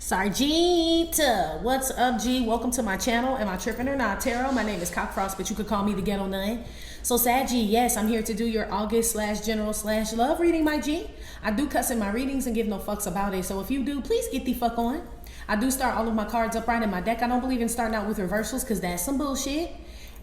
Sargita, what's up, G? Welcome to my channel. Am I tripping or not, Tarot? My name is Cockfrost, but you could call me the Ghetto Nun. So, Saggy, yes, I'm here to do your August/general/love reading, my G. I do cuss in my readings and give no fucks about it. So if you do, please get the fuck on. I do start all of my cards upright in my deck. I don't believe in starting out with reversals because that's some bullshit.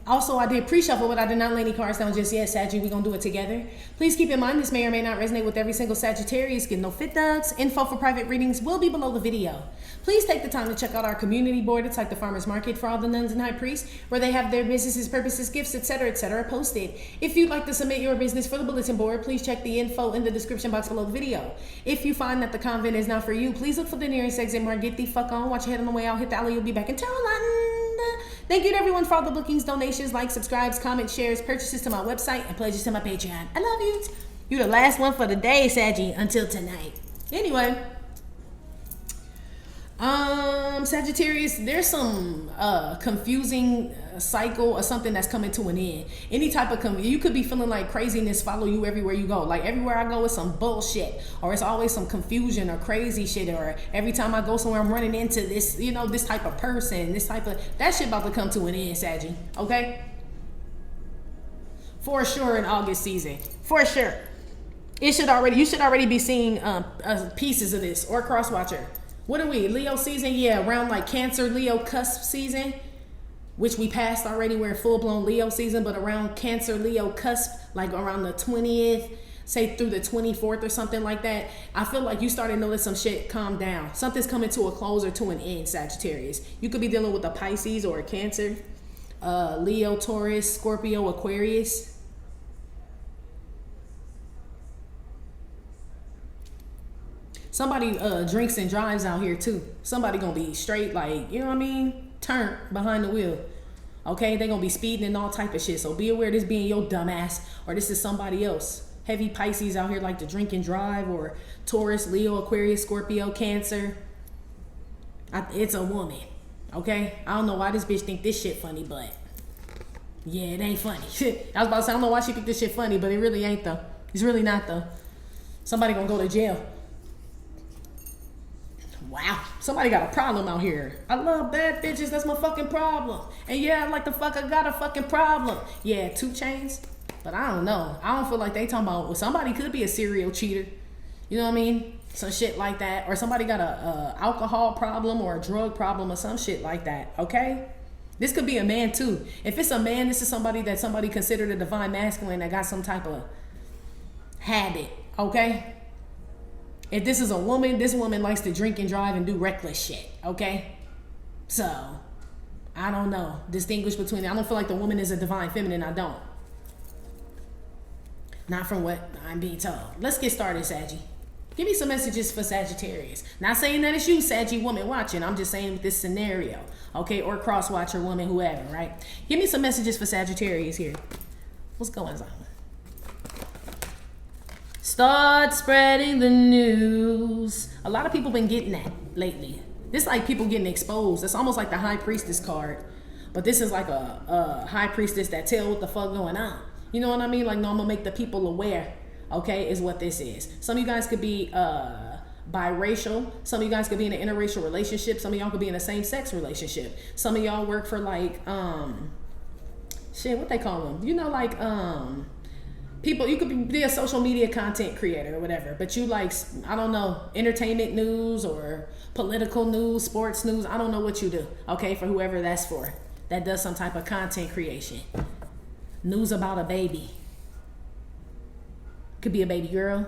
Also, I did pre-shuffle, but I did not lay any cards down just yet, Saggy. We're going to do it together. Please keep in mind, this may or may not resonate with every single Sagittarius. Get no fit thugs. Info for private readings will be below the video. Please take the time to check out our community board. It's like the farmer's market for all the nuns and high priests, where they have their businesses, purposes, gifts, etc., posted. If you'd like to submit your business for the bulletin board, please check the info in the description box below the video. If you find that the convent is not for you, please look for the nearest exit mark. Get the fuck on. Watch your head on the way out. Hit the alley. You'll be back in Tarot Latin. Thank you to everyone for all the bookings, donations, likes, subscribes, comments, shares, purchases to my website, and pledges to my Patreon. I love you. You're the last one for the day, Saggy, until tonight. Anyway, Sagittarius, there's some confusing cycle or something that's coming to an end. Any type of you could be feeling like craziness follow you everywhere you go. Like everywhere I go, it's some bullshit, or it's always some confusion or crazy shit, or every time I go somewhere, I'm running into this, this type of person, this type of that shit about to come to an end, Saggy. Okay, for sure in August season, for sure. You should already be seeing pieces of this, or cross watcher. What are we? Leo season? Yeah, around like Cancer, Leo cusp season, which we passed already. We're in full-blown Leo season, but around Cancer, Leo cusp, like around the 20th, say through the 24th or something like that, I feel like you started to let some shit calm down. Something's coming to a close or to an end, Sagittarius. You could be dealing with a Pisces or a Cancer, Leo, Taurus, Scorpio, Aquarius. Somebody drinks and drives out here too. Somebody gonna be straight, like, you know what I mean? Turn behind the wheel. Okay, they gonna be speeding and all type of shit. So be aware this being your dumbass, or this is somebody else. Heavy Pisces out here like to drink and drive, or Taurus, Leo, Aquarius, Scorpio, Cancer. It's a woman. Okay, I don't know why this bitch think this shit funny, but yeah, it ain't funny. I was about to say, I don't know why she think this shit funny, but it really ain't though. It's really not though. Somebody gonna go to jail. Wow, somebody got a problem out here. I love bad bitches, that's my fucking problem. And yeah, like the fuck, I got a fucking problem. Yeah, 2 Chainz, but I don't know. I don't feel like they talking about, well, somebody could be a serial cheater. You know what I mean? Some shit like that. Or somebody got a alcohol problem or a drug problem or some shit like that, okay? This could be a man too. If it's a man, this is somebody that somebody considered a divine masculine that got some type of habit, okay? If this is a woman, this woman likes to drink and drive and do reckless shit, okay? So, I don't know. Distinguish between it. I don't feel like the woman is a divine feminine. I don't. Not from what I'm being told. Let's get started, Saggy. Give me some messages for Sagittarius. Not saying that it's you, Saggy woman, watching. I'm just saying with this scenario, okay? Or cross-watcher woman, whoever, right? Give me some messages for Sagittarius here. What's going on? Start spreading the news. A lot of people been getting that lately. This like people getting exposed. It's almost like the High Priestess card. But this is like a High Priestess that tell what the fuck going on. You know what I mean? Like, no, I'm gonna make the people aware, okay, is what this is. Some of you guys could be biracial. Some of you guys could be in an interracial relationship. Some of y'all could be in a same-sex relationship. Some of y'all work for like, shit, what they call them? You know, like, people, you could be a social media content creator or whatever, but you like, I don't know, entertainment news or political news, sports news. I don't know what you do, okay, for whoever that's for. That does some type of content creation. News about a baby. Could be a baby girl.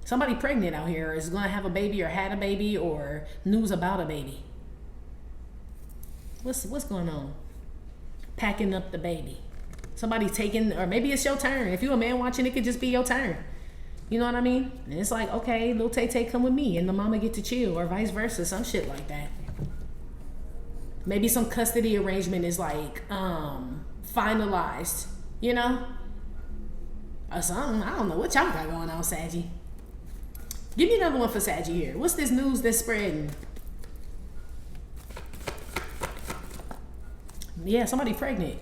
Somebody pregnant out here is going to have a baby or had a baby, or news about a baby. What's going on? Packing up the baby. Somebody taking, or maybe it's your turn. If you're a man watching, it could just be your turn. You know what I mean? And it's like, okay, little Tay-Tay come with me and the mama get to chill, or vice versa, some shit like that. Maybe some custody arrangement is like finalized, you know? Or something. I don't know what y'all got going on, Saggy. Give me another one for Saggy here. What's this news that's spreading? Yeah, somebody pregnant.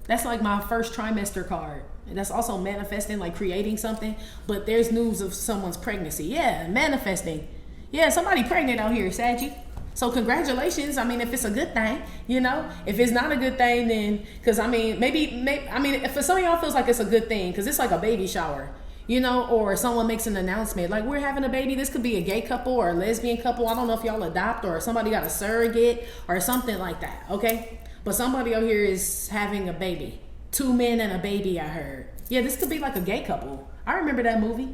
That's like my first trimester card. And that's also manifesting, like creating something. But there's news of someone's pregnancy. Yeah, manifesting. Yeah, somebody pregnant out here, Saggy. So congratulations. I mean, if it's a good thing, you know. If it's not a good thing, then because I mean, maybe I mean, for some of y'all feels like it's a good thing because it's like a baby shower, you know, or someone makes an announcement like we're having a baby. This could be a gay couple or a lesbian couple. I don't know if y'all adopt or somebody got a surrogate or something like that. Okay, but somebody out here is having a baby. 2 men and a baby. I heard. Yeah, this could be like a gay couple. I remember that movie.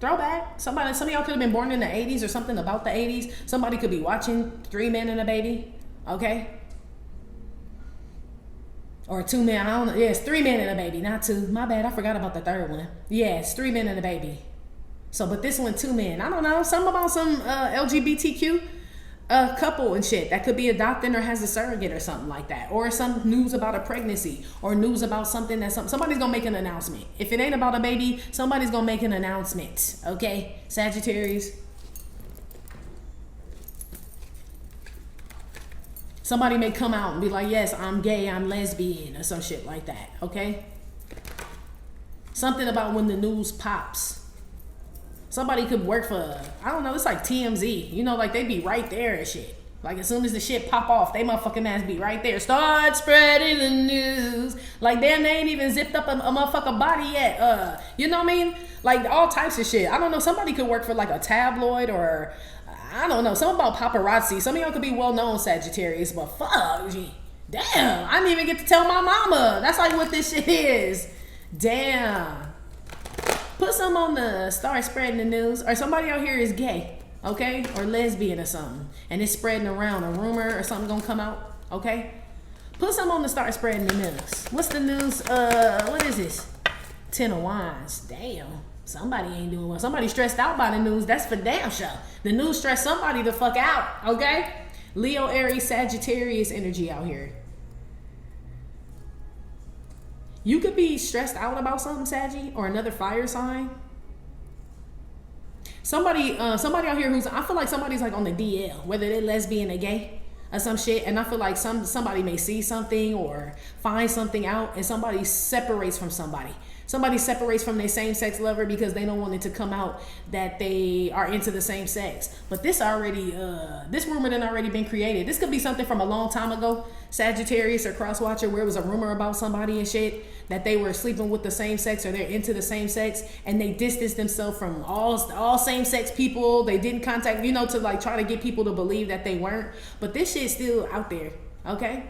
Throwback. Some of y'all could have been born in the 80s or something about the 80s. Somebody could be watching 3 men and a baby. Okay? Or 2 men. I don't know. Yeah, it's 3 men and a baby, not 2. My bad. I forgot about the third one. Yeah, it's 3 men and a baby. So, but this one, 2 men. I don't know. Something about some LGBTQ couple and shit that could be adopting or has a surrogate or something like that, or some news about a pregnancy or news about something that somebody's gonna make an announcement. If it ain't about a baby, somebody's gonna make an announcement. Okay, Sagittarius. Somebody may come out and be like, yes, I'm gay, I'm lesbian, or some shit like that. Okay, something about when the news pops. Somebody could work for, I don't know, it's like TMZ. You know, like they be right there and shit. Like as soon as the shit pop off, they motherfucking ass be right there. Start spreading the news. Like damn, they ain't even zipped up a motherfucker body yet. You know what I mean? Like all types of shit. I don't know, somebody could work for like a tabloid or, I don't know, something about paparazzi. Some of y'all could be well-known Sagittarius, but fuck, gee. Damn, I didn't even get to tell my mama. That's like what this shit is. Damn. Put some on the start spreading the news. Or somebody out here is gay, okay? Or lesbian or something. And it's spreading around. A rumor or something gonna come out, okay? Put some on the start spreading the news. What's the news? What is this? 10 of Wands. Damn. Somebody ain't doing well. Somebody stressed out by the news. That's for damn sure. The news stressed somebody the fuck out, okay? Leo, Aries, Sagittarius energy out here. You could be stressed out about something, Saggy, or another fire sign. Somebody out here who's, I feel like somebody's like on the DL, whether they're lesbian or gay or some shit, and I feel like somebody may see something or find something out, and somebody separates from somebody. Somebody separates from their same-sex lover because they don't want it to come out that they are into the same sex. But this already, this rumor done already been created. This could be something from a long time ago, Sagittarius or Crosswatcher, where it was a rumor about somebody and shit that they were sleeping with the same sex or they're into the same sex, and they distanced themselves from all same-sex people. They didn't contact, you know, to like try to get people to believe that they weren't. But this shit's still out there, okay?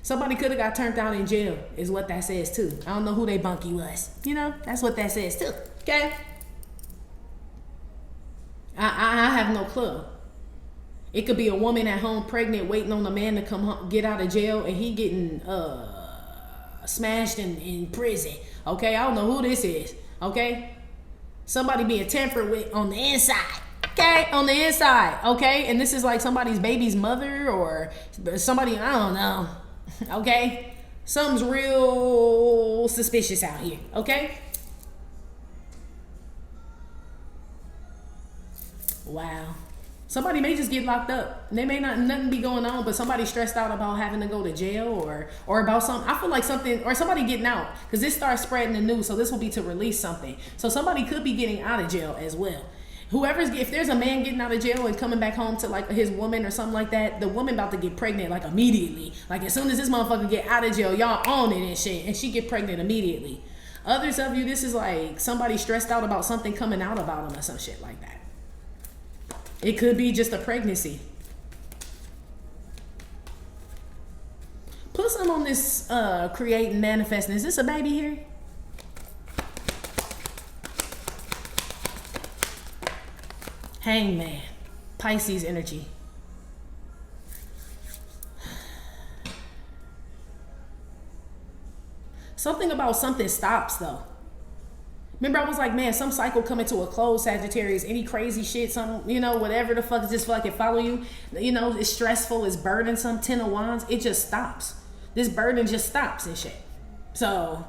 Somebody could have got turned down in jail, is what that says too. I don't know who they bunkie was. You know, that's what that says too. Okay? I have no clue. It could be a woman at home pregnant waiting on a man to come home, get out of jail, and he getting smashed in prison. Okay? I don't know who this is. Okay? Somebody being tampered with on the inside. Okay? On the inside. Okay? And this is like somebody's baby's mother or somebody, I don't know. Okay, something's real suspicious out here. Okay, wow. Somebody may just get locked up. They may not nothing be going on, but somebody stressed out about having to go to jail or about something. I feel like something or somebody getting out because this starts spreading the news. So this will be to release something. So somebody could be getting out of jail as well. If there's a man getting out of jail and coming back home to like his woman or something like that, the woman about to get pregnant like immediately. Like as soon as this motherfucker get out of jail, y'all own it and shit, and she get pregnant immediately. Others of you, this is like somebody stressed out about something coming out about them or some shit like that. It could be just a pregnancy. Put some on this create and manifesting. Is this a baby here? Hangman, Pisces energy. Something about something stops though. Remember I was like, man, some cycle coming to a close, Sagittarius, any crazy shit, some, you know, whatever the fuck, just feel like it follow you. You know, it's stressful, it's burdensome, 10 of Wands, it just stops. This burden just stops and shit. So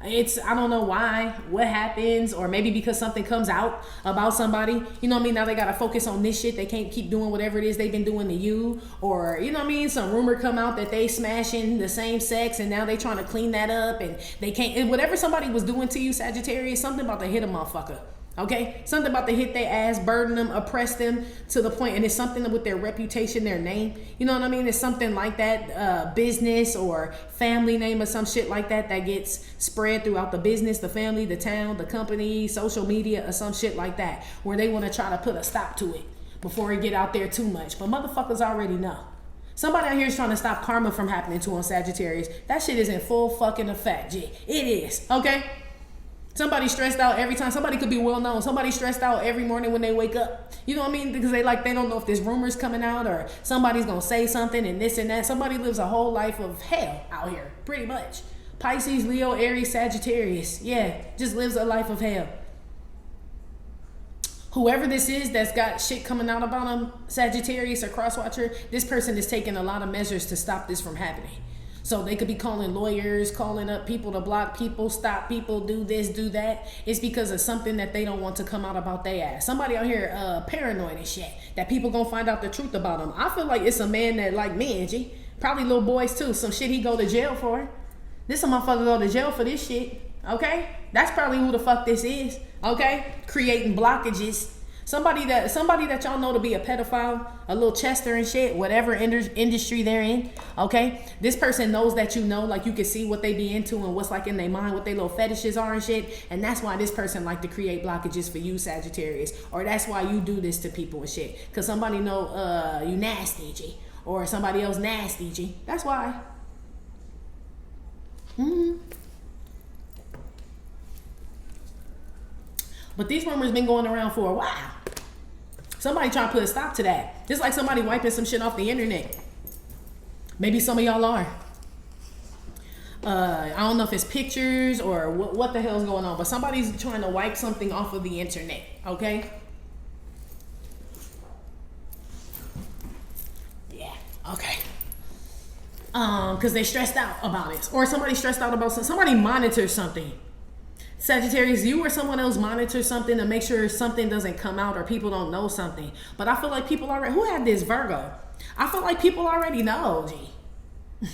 I don't know why, what happens, or maybe because something comes out about somebody, you know what I mean? Now they got to focus on this shit. They can't keep doing whatever it is they've been doing to you, or, you know what I mean? Some rumor come out that they smashing the same sex and now they trying to clean that up and they can't, and whatever somebody was doing to you, Sagittarius, something about to hit a motherfucker. Okay, something about to hit their ass, burden them, oppress them to the point, and it's something with their reputation, their name. You know what I mean? It's something like that, business or family name or some shit like that that gets spread throughout the business, the family, the town, the company, social media, or some shit like that, where they want to try to put a stop to it before it get out there too much. But motherfuckers already know. Somebody out here is trying to stop karma from happening to on Sagittarius. That shit is in full fucking effect, G. It is, okay? Somebody stressed out every time. Somebody could be well known. Somebody stressed out every morning when they wake up. You know what I mean? Because they don't know if there's rumors coming out or somebody's going to say something and this and that. Somebody lives a whole life of hell out here, pretty much. Pisces, Leo, Aries, Sagittarius. Yeah, just lives a life of hell. Whoever this is that's got shit coming out about them, Sagittarius or Crosswatcher, this person is taking a lot of measures to stop this from happening. So they could be calling lawyers, calling up people to block people, stop people, do this, do that. It's because of something that they don't want to come out about their ass. Somebody out here paranoid and shit that people gonna find out the truth about them. I feel like it's a man that like men, G. Probably little boys too. Some shit he go to jail for. This a motherfucker go to jail for this shit. Okay? That's probably who the fuck this is. Okay? Creating blockages. Somebody that y'all know to be a pedophile, a little Chester and shit, whatever industry they're in, okay? This person knows that you know, like you can see what they be into and what's like in their mind, what their little fetishes are and shit, and that's why this person like to create blockages for you, Sagittarius, or that's why you do this to people and shit, because somebody know you nasty, G, or somebody else nasty, G. That's why. But these rumors been going around for a while. Somebody trying to put a stop to that. Just like somebody wiping some shit off the internet. Maybe some of y'all are. I don't know if it's pictures or what the hell's going on, but somebody's trying to wipe something off of the internet, okay? Yeah, okay. Because they stressed out about it. Or somebody stressed out about something. Somebody monitors something. Sagittarius, you or someone else monitor something to make sure something doesn't come out or people don't know something. But I feel like people already, who had this Virgo? I feel like people already know, G.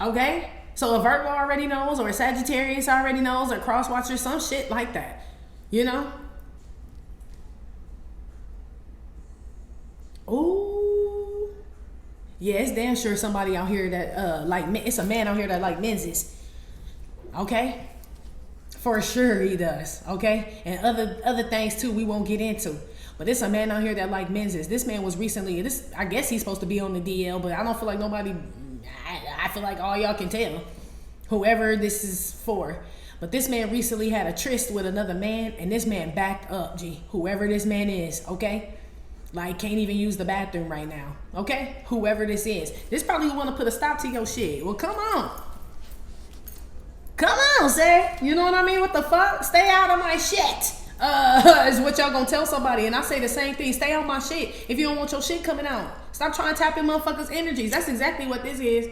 Okay? So a Virgo already knows, or a Sagittarius already knows, or Crosswatcher, some shit like that. You know? Ooh. Yeah, it's damn sure somebody out here that, it's a man out here that like menses. Okay? For sure he does, okay? And other things too we won't get into. But it's a man out here that like menses. This man was recently, I guess he's supposed to be on the DL, but I don't feel like nobody, I feel like all y'all can tell. Whoever this is for. But this man recently had a tryst with another man, and this man backed up, G. Whoever this man is, okay? Like, can't even use the bathroom right now, okay? Whoever this is. This probably want to put a stop to your shit. Well, come on. Come on, sir. You know what I mean? What the fuck? Stay out of my shit. Is what y'all gonna tell somebody. And I say the same thing. Stay on my shit if you don't want your shit coming out. Stop trying to tap in motherfuckers' energies. That's exactly what this is.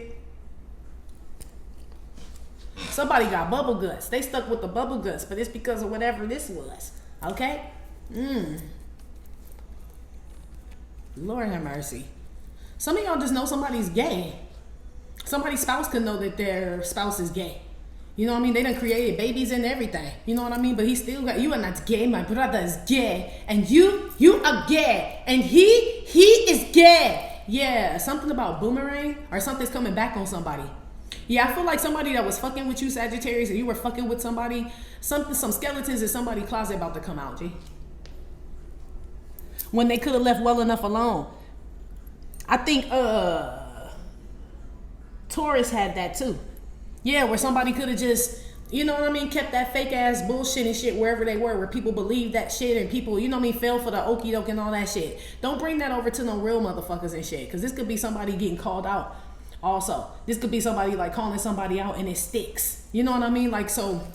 Somebody got bubble guts. They stuck with the bubble guts, but it's because of whatever this was. Okay? Lord have mercy. Some of y'all just know somebody's gay. Somebody's spouse could know that their spouse is gay. You know what I mean? They done created babies and everything. You know what I mean? But he still got, you are not gay. My brother is gay. And you are gay. And he is gay. Yeah, something about boomerang or something's coming back on somebody. Yeah, I feel like somebody that was fucking with you, Sagittarius, and you were fucking with somebody, some skeletons in somebody's closet about to come out, G. When they could have left well enough alone. I think Taurus had that too. Yeah, where somebody could have just, you know what I mean, kept that fake ass bullshit and shit wherever they were, where people believed that shit and people, you know what I mean, fell for the okie doke and all that shit. Don't bring that over to no real motherfuckers and shit, because this could be somebody getting called out also. This could be somebody like calling somebody out and it sticks. You know what I mean? Like, so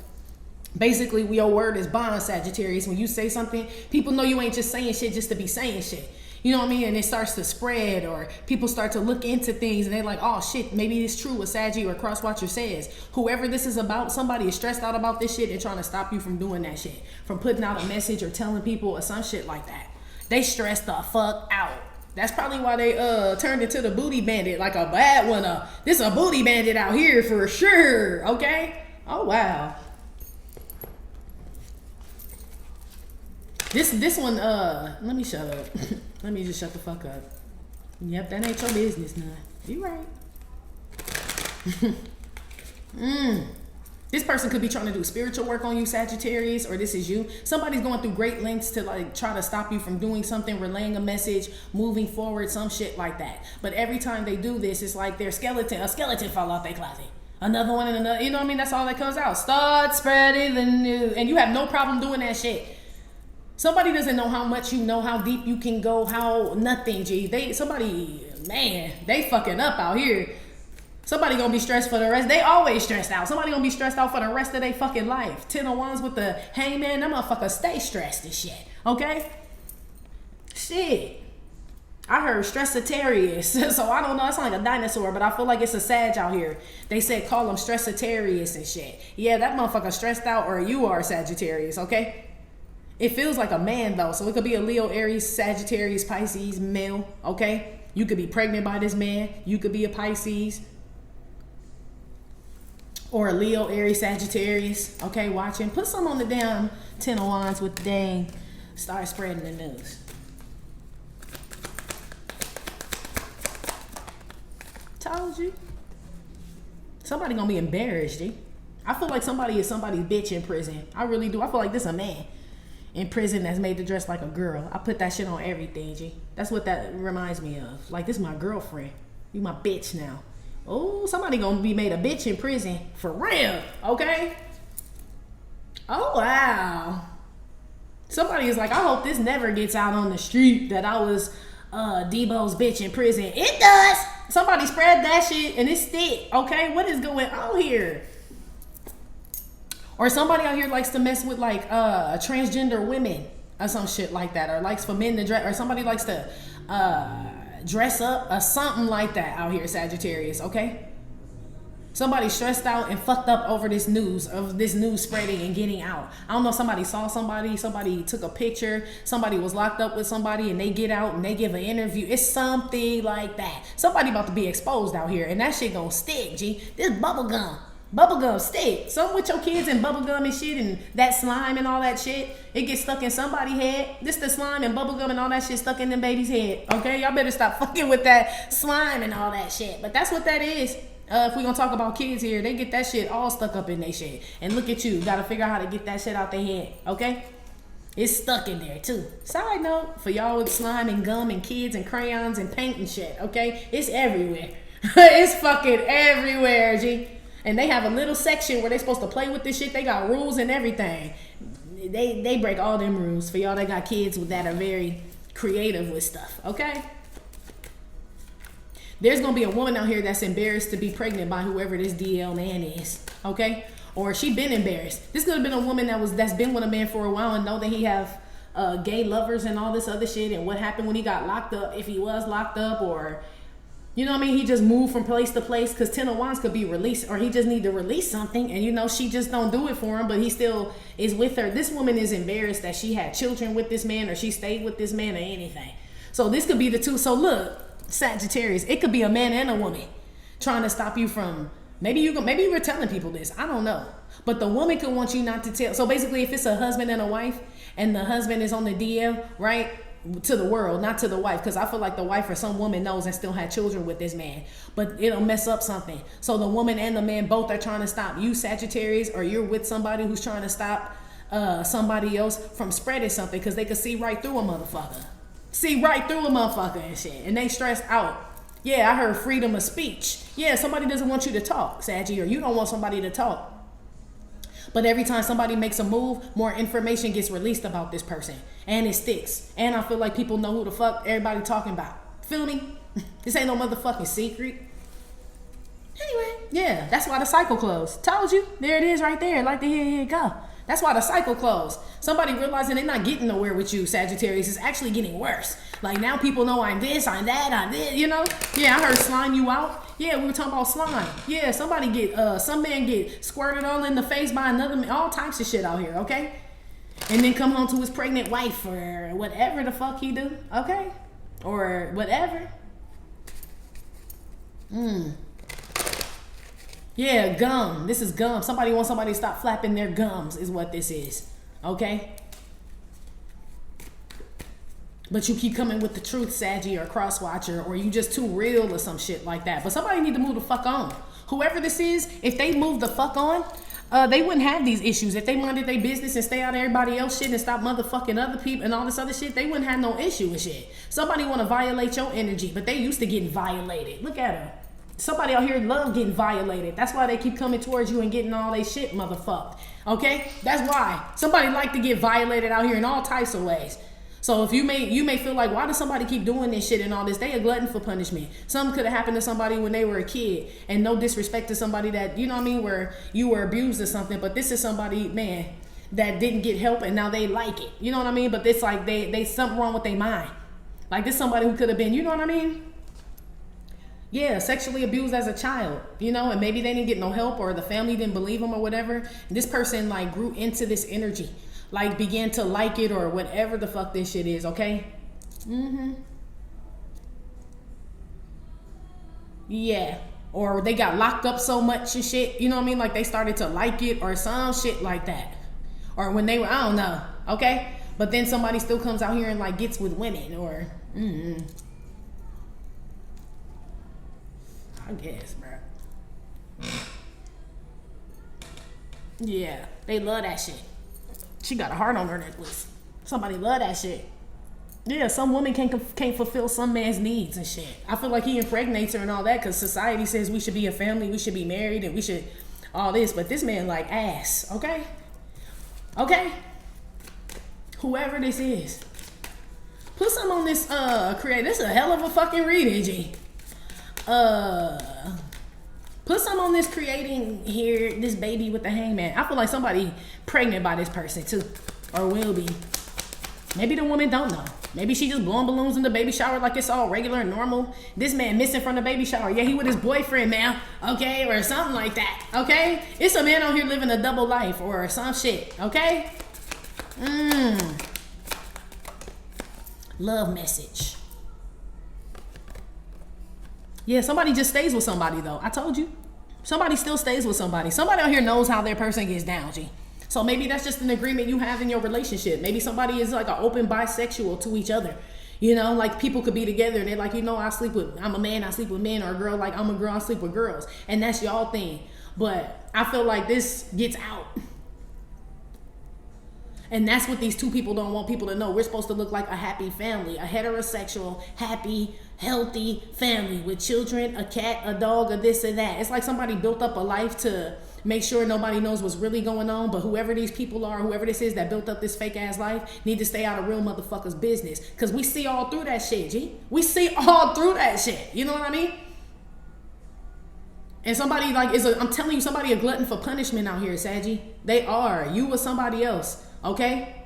basically your word is bond, Sagittarius. When you say something, people know you ain't just saying shit just to be saying shit. You know what I mean? And it starts to spread, or people start to look into things and they're like, oh shit, maybe it's true what Saggy or Crosswatcher says. Whoever this is about, somebody is stressed out about this shit and trying to stop you from doing that shit. From putting out a message or telling people or some shit like that. They stressed the fuck out. That's probably why they turned into the booty bandit, like a bad one. This a booty bandit out here for sure, okay? Oh wow. This one, let me shut up. Let me just shut the fuck up. Yep, that ain't your business now. You right. This person could be trying to do spiritual work on you, Sagittarius, or this is you. Somebody's going through great lengths to like try to stop you from doing something, relaying a message, moving forward, some shit like that. But every time they do this, it's like a skeleton fall out their closet. Another one and another, you know what I mean? That's all that comes out. Start spreading the news. And you have no problem doing that shit. Somebody doesn't know how much you know, how deep you can go, how nothing, G. They fucking up out here. Somebody gonna be stressed for the rest. They always stressed out. Somebody gonna be stressed out for the rest of their fucking life. 10 of Wands with the hangman. Them motherfuckers stay stressed and shit. Okay? Shit. I heard Stressitarius. So I don't know. It's like a dinosaur, but I feel like it's a Sag out here. They said call them Stressitarius and shit. Yeah, that motherfucker stressed out, or you are Sagittarius, okay? It feels like a man though. So it could be a Leo, Aries, Sagittarius, Pisces, male, okay? You could be pregnant by this man. You could be a Pisces. Or a Leo, Aries, Sagittarius. Okay, watching. Put some on the damn 10 of Wands with the dang. Start spreading the news. Told you. Somebody gonna be embarrassed, G. I feel like somebody is somebody's bitch in prison. I really do. I feel like this a man in prison that's made to dress like a girl. I put that shit on everything, G. That's what that reminds me of. Like, this is my girlfriend. You my bitch now. Oh, somebody gonna be made a bitch in prison. For real, okay? Oh, wow. Somebody is like, I hope this never gets out on the street that I was Debo's bitch in prison. It does. Somebody spread that shit and it stick, okay? What is going on here? Or somebody out here likes to mess with like transgender women or some shit like that, or likes for men to dress, or somebody likes to dress up or something like that out here, Sagittarius, okay? Somebody stressed out and fucked up over this news spreading and getting out. I don't know, somebody saw somebody took a picture, somebody was locked up with somebody and they get out and they give an interview. It's something like that. Somebody about to be exposed out here and that shit gonna stick, G. This bubblegum stick. Some with your kids and bubblegum and shit and that slime and all that shit. It gets stuck in somebody's head. This the slime and bubblegum and all that shit stuck in them baby's head. Okay, y'all better stop fucking with that slime and all that shit. But that's what that is. If we gonna talk about kids here, they get that shit all stuck up in their shit. And look at you, gotta figure out how to get that shit out their head. Okay? It's stuck in there too. Side note, for y'all with slime and gum and kids and crayons and paint and shit. Okay? It's everywhere. It's fucking everywhere, G. And they have a little section where they supposed to play with this shit. They got rules and everything. They break all them rules for y'all that got kids that are very creative with stuff, okay? There's gonna be a woman out here that's embarrassed to be pregnant by whoever this DL man is, okay? Or she been embarrassed. This could have been a woman that's been with a man for a while and know that he have gay lovers and all this other shit, and what happened when he got locked up, if he was locked up, or you know what I mean? He just moved from place to place because 10 of Wands could be released, or he just need to release something. And you know, she just don't do it for him, but he still is with her. This woman is embarrassed that she had children with this man, or she stayed with this man, or anything. So this could be the two. So look, Sagittarius, it could be a man and a woman trying to stop you from, maybe you were telling people this. I don't know. But the woman could want you not to tell. So basically, if it's a husband and a wife, and the husband is on the DL, right? To the world, not to the wife, because I feel like the wife or some woman knows and still had children with this man, but it'll mess up something. So the woman and the man both are trying to stop you, Sagittarius, or you're with somebody who's trying to stop somebody else from spreading something, because they could see right through a motherfucker. See right through a motherfucker and shit, and they stressed out. Yeah, I heard freedom of speech. Yeah, somebody doesn't want you to talk, Saggy, or you don't want somebody to talk. But every time somebody makes a move, more information gets released about this person. And it sticks. And I feel like people know who the fuck everybody talking about. Feel me? This ain't no motherfucking secret. Anyway, yeah, that's why the cycle closed. Told you. There it is right there. Like the here you go. That's why the cycle closed. Somebody realizing they're not getting nowhere with you, Sagittarius. It's actually getting worse. Like now people know I'm this, I'm that, I'm this, you know? Yeah, I heard slime you out. Yeah, we were talking about slime. Yeah, somebody get, some man get squirted all in the face by another man. All types of shit out here, okay? And then come home to his pregnant wife or whatever the fuck he do, okay? Or whatever. Yeah, gum. This is gum. Somebody wants somebody to stop flapping their gums is what this is. Okay? But you keep coming with the truth, Saggy or Crosswatcher, or you just too real or some shit like that. But somebody need to move the fuck on. Whoever this is, if they move the fuck on, they wouldn't have these issues. If they minded their business and stay out of everybody else shit and stop motherfucking other people and all this other shit, they wouldn't have no issue with shit. Somebody want to violate your energy, but they used to getting violated. Look at her. Somebody out here love getting violated. That's why they keep coming towards you and getting all they shit motherfucked. Okay? That's why. Somebody like to get violated out here in all types of ways. So if you may feel like, why does somebody keep doing this shit and all this? They a glutton for punishment. Something could have happened to somebody when they were a kid, and no disrespect to somebody that, you know what I mean, where you were abused or something, but this is somebody, man, that didn't get help and now they like it. You know what I mean? But it's like they something wrong with their mind. Like this somebody who could have been, you know what I mean? Yeah, sexually abused as a child, you know, and maybe they didn't get no help or the family didn't believe them or whatever. This person like grew into this energy. Like began to like it or whatever the fuck this shit is, okay? Yeah. Or they got locked up so much and shit, you know what I mean? Like they started to like it or some shit like that. Or when they were, I don't know, okay? But then somebody still comes out here and like gets with women or, I guess, bro. Yeah, they love that shit. She got a heart on her necklace. Somebody love that shit. Yeah, some woman can't fulfill some man's needs and shit. I feel like he impregnates her and all that because society says we should be a family, we should be married, and we should all this. But this man like ass, okay? Okay? Whoever this is. Put some on this, create. This is a hell of a fucking reading, G. Put some on this creating here, this baby with the hangman. I feel like somebody pregnant by this person too, or will be. Maybe the woman don't know. Maybe she just blowing balloons in the baby shower like it's all regular and normal. This man missing from the baby shower. Yeah, he with his boyfriend, man. Okay, or something like that. Okay, it's a man out here living a double life or some shit. Okay. Love message. Yeah, somebody just stays with somebody though. I told you. Somebody still stays with somebody. Somebody out here knows how their person gets down, G. So maybe that's just an agreement you have in your relationship. Maybe somebody is like an open bisexual to each other. You know, like people could be together and they're like, you know, I'm a man, I sleep with men, or a girl, like I'm a girl, I sleep with girls. And that's y'all thing. But I feel like this gets out. And that's what these two people don't want people to know. We're supposed to look like a happy family, a heterosexual, happy, healthy family with children, a cat, a dog, or this or that. It's like somebody built up a life to make sure nobody knows what's really going on. But whoever these people are, whoever this is that built up this fake ass life, need to stay out of real motherfuckers' business. Because we see all through that shit, G. We see all through that shit. You know what I mean? And somebody like I'm telling you, somebody a glutton for punishment out here, Saggy. They are. You or somebody else. Okay?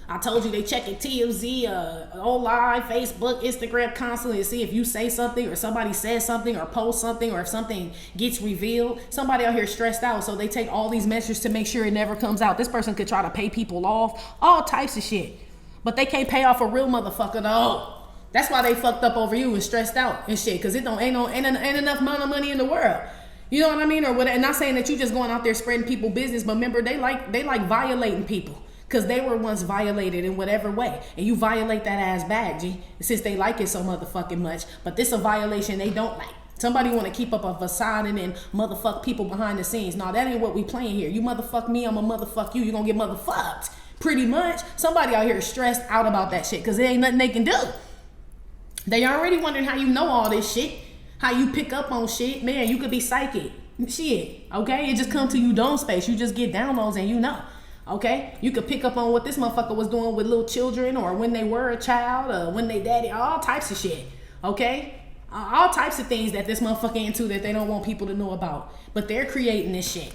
I told you they checking TMZ, live, Facebook, Instagram constantly to see if you say something or somebody says something or post something or if something gets revealed. Somebody out here stressed out, so they take all these measures to make sure it never comes out. This person could try to pay people off, all types of shit. But they can't pay off a real motherfucker though. That's why they fucked up over you and stressed out and shit, because it ain't enough amount of money in the world. You know what I mean? Or what? And not saying that you just going out there spreading people business, but remember they like violating people because they were once violated in whatever way, and you violate that ass back, G. Since they like it so motherfucking much, but this a violation they don't like. Somebody want to keep up a facade and then motherfuck people behind the scenes. No, that ain't what we playing here. You motherfuck me, I'm a motherfuck you. You gonna get motherfucked. Pretty much. Somebody out here is stressed out about that shit because there ain't nothing they can do. They already wondering how you know all this shit. How you pick up on shit. Man, you could be psychic. Shit, okay? It just come to you dome space. You just get downloads and you know. Okay? You could pick up on what this motherfucker was doing with little children or when they were a child or when they daddy. All types of shit. Okay? All types of things that this motherfucker into that they don't want people to know about. But they're creating this shit.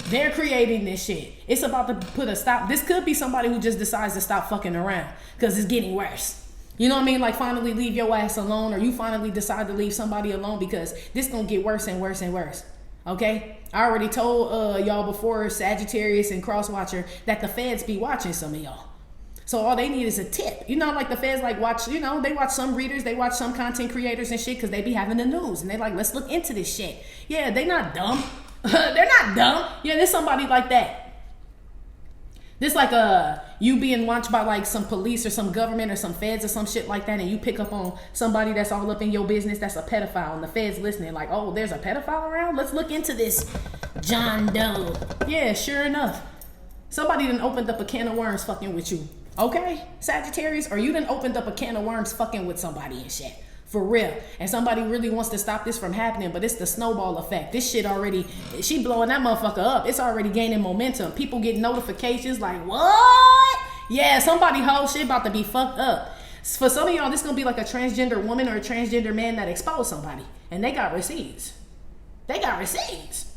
They're creating this shit. It's about to put a stop. This could be somebody who just decides to stop fucking around because it's getting worse. You know what I mean? Like finally leave your ass alone, or you finally decide to leave somebody alone because this gonna get worse and worse and worse. Okay? I already told y'all before, Sagittarius and Crosswatcher, that the feds be watching some of y'all. So all they need is a tip. You know, like the feds like watch, you know, they watch some readers, they watch some content creators and shit because they be having the news. And they like, let's look into this shit. Yeah, they not dumb. They're not dumb. Yeah, there's somebody like that. This like you being watched by like some police or some government or some feds or some shit like that, and you pick up on somebody that's all up in your business that's a pedophile, and the feds listening like, oh, there's a pedophile around? Let's look into this John Doe. Yeah, sure enough. Somebody done opened up a can of worms fucking with you. Okay, Sagittarius? Or you done opened up a can of worms fucking with somebody and shit. For real. And somebody really wants to stop this from happening, but it's the snowball effect. This shit already, she blowing that motherfucker up. It's already gaining momentum. People get notifications like, what? Yeah, somebody whole shit about to be fucked up. For some of y'all, this gonna be like a transgender woman or a transgender man that exposed somebody. And they got receipts. They got receipts.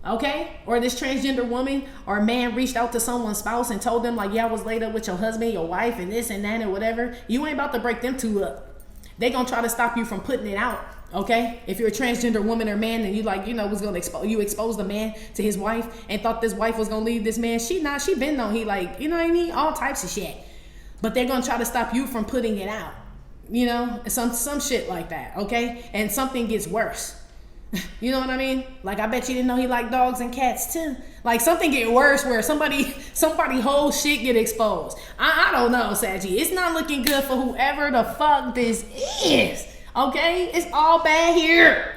Okay? Or this transgender woman or man reached out to someone's spouse and told them like, yeah, I was laid up with your husband, your wife, and this and that and whatever. You ain't about to break them two up. They gonna try to stop you from putting it out, okay? If you're a transgender woman or man and you like, you know, was gonna expose the man to his wife and thought this wife was gonna leave this man, she been known, he like, you know what I mean? All types of shit. But they're gonna try to stop you from putting it out, you know? Some shit like that, okay? And something gets worse. You know what I mean? Like, I bet you didn't know he liked dogs and cats too. Like, something get worse where somebody whole shit get exposed. I don't know, Saggy. It's not looking good for whoever the fuck this is. Okay? It's all bad here.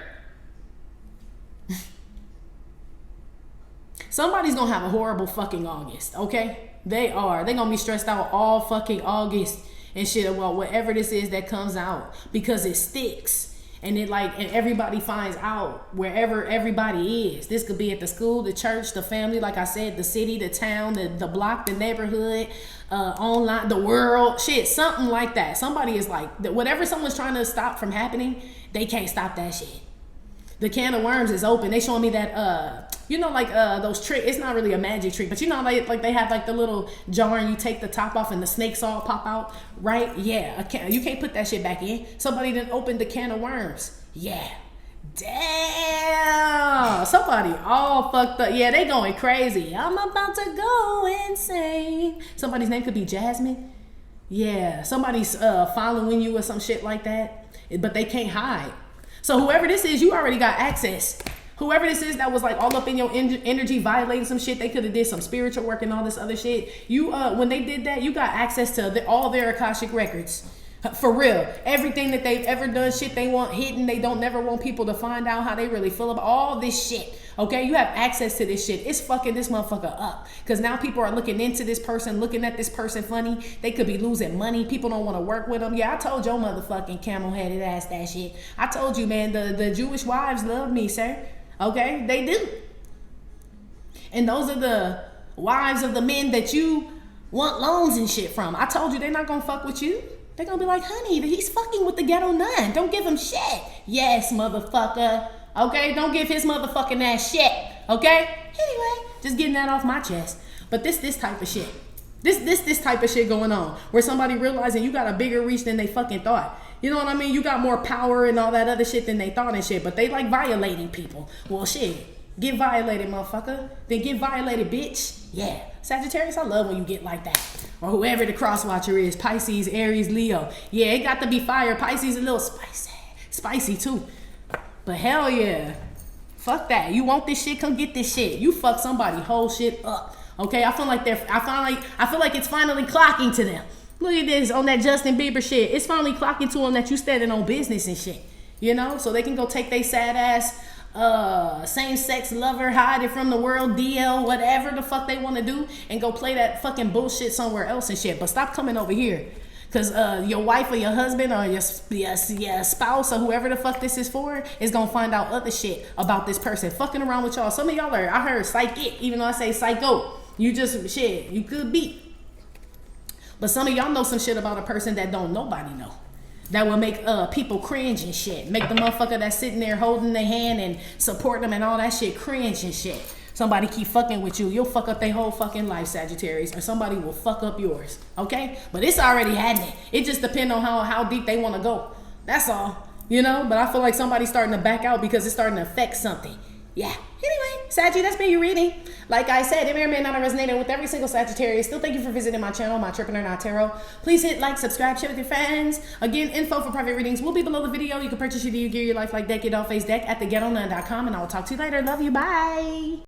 Somebody's gonna have a horrible fucking August, okay? They are. They're gonna be stressed out all fucking August and shit about whatever this is that comes out because it sticks. And it like, and everybody finds out wherever everybody is. This could be at the school, the church, the family, like I said, the city, the town, the block, the neighborhood, online, the world, shit, something like that. Somebody is like, whatever someone's trying to stop from happening, they can't stop that shit. The can of worms is open. They showing me that, you know, like those tricks. It's not really a magic trick, but you know, like they have like the little jar and you take the top off and the snakes all pop out, right? Yeah, you can't put that shit back in. Somebody done opened the can of worms. Yeah. Damn. Somebody all fucked up. Yeah, they going crazy. I'm about to go insane. Somebody's name could be Jasmine. Yeah, somebody's following you or some shit like that, but they can't hide. So whoever this is, you already got access. Whoever this is that was like all up in your energy, violating some shit, they could have did some spiritual work and all this other shit. You, when they did that, you got access to all their Akashic records. For real. Everything that they've ever done, shit they want hidden, they don't never want people to find out how they really feel about all this shit. Okay, you have access to this shit. It's fucking this motherfucker up. Because now people are looking into this person, looking at this person funny. They could be losing money. People don't want to work with them. Yeah, I told your motherfucking camel-headed ass that shit. I told you, man, the Jewish wives love me, sir. Okay, they do. And those are the wives of the men that you want loans and shit from. I told you they're not going to fuck with you. They're going to be like, honey, he's fucking with the ghetto nun. Don't give him shit. Yes, motherfucker. Okay, don't give his motherfucking ass shit. Okay? Anyway, just getting that off my chest. But this type of shit. This type of shit going on. Where somebody realizing you got a bigger reach than they fucking thought. You know what I mean? You got more power and all that other shit than they thought and shit. But they like violating people. Well, shit. Get violated, motherfucker. Then get violated, bitch. Yeah. Sagittarius, I love when you get like that. Or whoever the cross watcher is. Pisces, Aries, Leo. Yeah, it got to be fire. Pisces a little spicy. Spicy too. But hell yeah. Fuck that. You want this shit? Come get this shit. You fuck somebody whole shit up. Okay? I feel like it's finally clocking to them. Look at this on that Justin Bieber shit. It's finally clocking to them that you standing on business and shit. You know? So they can go take they sad ass same-sex lover, hide it from the world, DL, whatever the fuck they want to do, and go play that fucking bullshit somewhere else and shit. But stop coming over here. Because your wife or your husband or your spouse or whoever the fuck this is for is going to find out other shit about this person fucking around with y'all. Some of y'all are, I heard psychic, even though I say psycho. You just, shit, you could be. But some of y'all know some shit about a person that don't nobody know. That will make people cringe and shit. Make the motherfucker that's sitting there holding their hand and supporting them and all that shit cringe and shit. Somebody keep fucking with you, you'll fuck up their whole fucking life, Sagittarius, or somebody will fuck up yours, okay? But it's already happening. It just depends on how deep they want to go. That's all, you know? But I feel like somebody's starting to back out because it's starting to affect something. Yeah. Anyway, Saggy, that's been your reading. Like I said, it may or may not have resonated with every single Sagittarius. Still, thank you for visiting my channel, My Trippin' or Not Tarot. Please hit like, subscribe, share with your friends. Again, info for private readings will be below the video. You can purchase your gear, your life like deck, your doll face deck at theghettonun.com, and I will talk to you later. Love you. Bye.